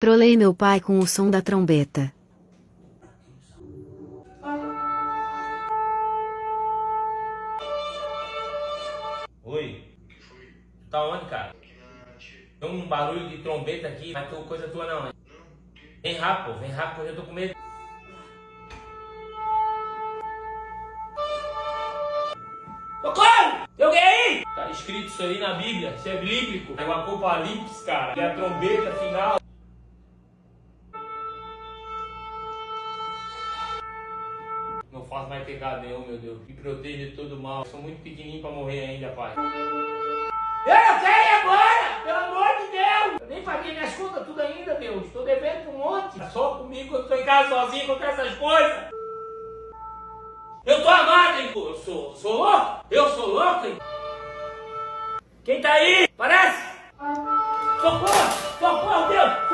Trolei meu pai com o som da trombeta. Oi? Tá onde, cara? Tem um barulho de trombeta aqui, não é coisa tua não, né? Vem rápido, que eu já tô com medo. Socorro! Tem alguém aí? Tá escrito isso aí na Bíblia, isso é bíblico. É o Apocalipse, cara, que é a trombeta final. Não faço mais pecado nenhum, meu Deus. Me proteja de todo mal. Eu sou muito pequenininho pra morrer ainda, pai. Eu quero ir agora! Pelo amor de Deus! Eu nem paguei minhas contas tudo ainda, Deus. Estou devendo pra um monte. Só comigo quando tô em casa sozinho com essas coisas. Eu tô amado, hein? Eu sou louco? Eu sou louco, hein? Quem tá aí? Parece? Socorro! Socorro, Deus!